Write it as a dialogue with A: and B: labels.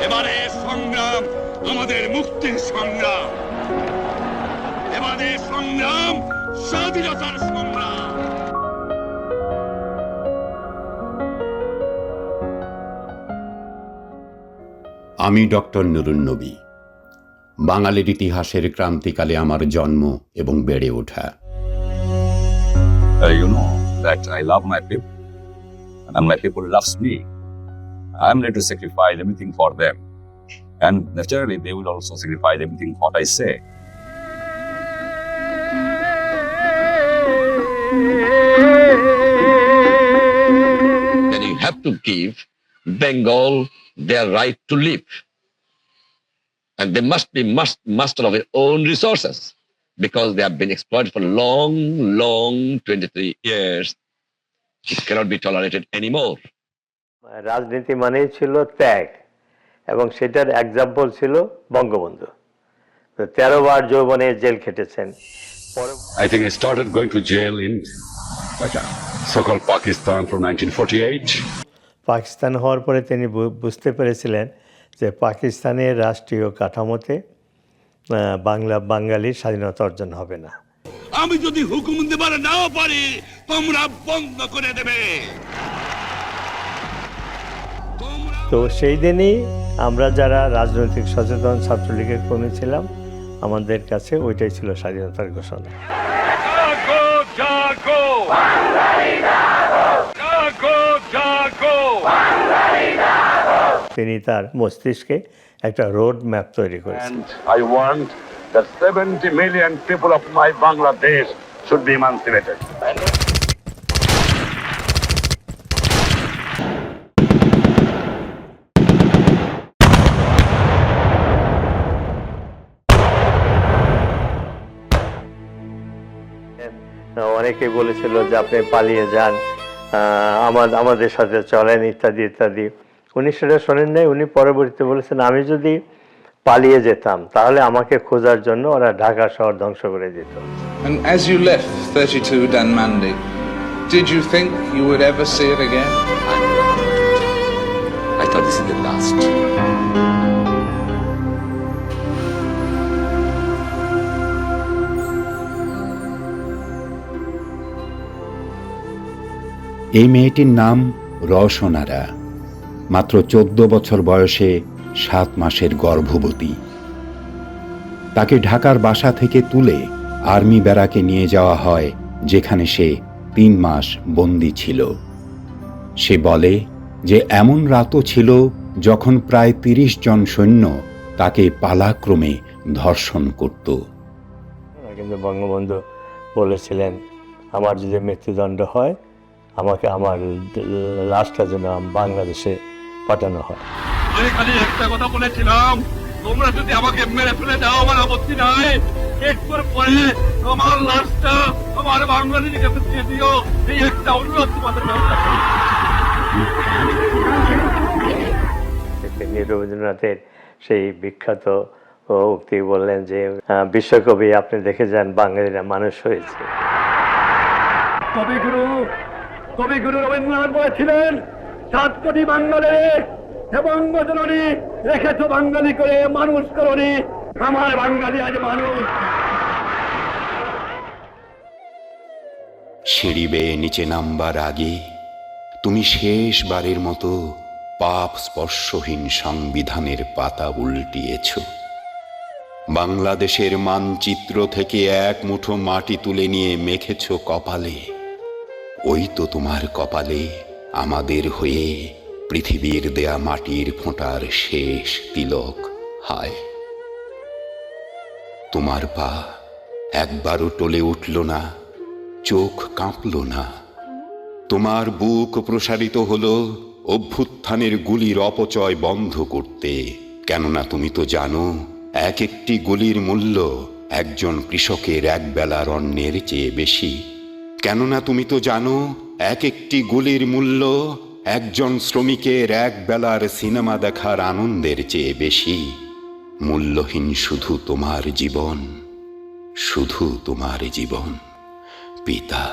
A: এবারে সংগ্রাম আমাদের মুক্তির সংগ্রাম, এবারে সংগ্রাম স্বাধীনতার সংগ্রাম।
B: আমি ডক্টর নুরুন নবী। বাঙালির ইতিহাসের ক্রান্তিকালে আমার জন্ম এবং বেড়ে ওঠা।
C: You know that I love my people and my people loves me. I'm ready to sacrifice everything for them, and naturally they will also sacrifice everything what I say.
D: Then you have to give Bengal their right to live, and they must be master of their own resources, because they have been exploited for long 23 years. It cannot be tolerated anymore.
E: রাজনীতি মানেই ছিল ত্যাগ, এবং সেটার example ছিল বঙ্গবন্ধু। 13 বার যৌবনে jail খেটেছেন।
A: I think I started going to jail in so-called Pakistan from 1948.
E: Pakistan হওয়ার পরে তিনি বুঝতে পেরেছিলেন যে পাকিস্তানের রাষ্ট্রীয় কাঠামোতে বাঙালির স্বাধীনতা অর্জন হবে না।
A: আমি যদি হুকুম দেবার নাও পারি, তোমরা বন্ধ করে দেবে।
E: তো সেই দিনই আমরা যারা রাজনৈতিক সচেতন ছাত্রলীগের কর্মী ছিলাম, আমাদের কাছে ওইটাই ছিল স্বাধীনতার ঘোষণা।
A: জাগো জাগো বাঙালি জাগো, জাগো জাগো বাঙালি জাগো। তিনি তার মস্তিষ্কে একটা রোড ম্যাপ তৈরি করেছেন।
C: I want that 70 million people of my Bangladesh should be emancipated.
E: অনেকে বলেছিল যে আপনি পালিয়ে যান, আমাদের সাথে চলেন, ইত্যাদি ইত্যাদি। উনি সেটা শোনেন নাই। উনি পরবর্তীতে বলেছেন, আমি যদি পালিয়ে যেতাম তাহলে আমাকে খোঁজার জন্য ওরা ঢাকা শহর ধ্বংস করে দিত।
F: And as you left 32 Danmandi, did you think you would ever see it again?
D: I thought this is the last.
B: এই মেয়েটির নাম রওশনারা। মাত্র 14 বছর বয়সে 7 মাসের গর্ভবতী। তাকে ঢাকার বাসা থেকে তুলে আর্মি ব্যারাকে নিয়ে যাওয়া হয়, যেখানে সে 3 মাস বন্দী ছিল। সে বলে যে এমন রাতও ছিল যখন প্রায় 30 জন সৈন্য তাকে পালাক্রমে ধর্ষণ করত।
E: কিন্তু বঙ্গবন্ধু বলেছিলেন, আমার যদি মৃত্যুদণ্ড হয়, আমাকে আমার লাশটা যেন বাংলাদেশে পাঠানো হয়।
A: আমি খালি একটা কথা বলেছিলাম, তোমরা যদি আমাকে মেরে ফেলে দাও আমার আপত্তি নাই, একটু পরে আমার লাশটা আমার বাঙালির কাছে দিয়ে দিও, এই একটা অনুরোধ তোমাদের ব্যবস্থা করো।
E: তিনি রবীন্দ্রনাথের সেই বিখ্যাত উক্তি বললেন যে, বিশ্বকবি আপনি দেখে যান বাঙালিরা মানুষ হয়েছে।
A: কবিগুরু রবীন্দ্রনাথ বলেছিলেন, 7 কোটি বাঙালির এবং জননী রেখেছ বাঙালি করে মানুষ করনি, আমার বাঙালি আজ মানুষ।
B: সিঁড়ি বেয়ে নিচে নামবার আগে তুমি শেষবারের মতো পাপ স্পর্শহীন সংবিধানের পাতা উল্টিয়েছ। বাংলাদেশের মানচিত্র থেকে এক মুঠো মাটি তুলে নিয়ে মেখেছ কপালে। ওই তো তোমার কপালে আমাদের হয়ে পৃথিবীর দেয়া মাটির ফোঁটার শেষ তিলক। হায়, তোমার পা একবারও টলে উঠল না, চোখ কাঁপল না। তোমার বুক প্রসারিত হলো অভ্যুত্থানের গুলির অপচয় বন্ধ করতে। কেননা তুমি তো জানো, এক একটি গুলির মূল্য একজন কৃষকের একবেলার অন্নের চেয়ে বেশি। কেননা তুমি তো জানো, এক একটি গুলির মূল্য একজন শ্রমিকের এক বেলার সিনেমা দেখার আনন্দের চেয়ে বেশি। মূল্যহীন শুধু তোমার জীবন, শুধু তোমার জীবন পিতা।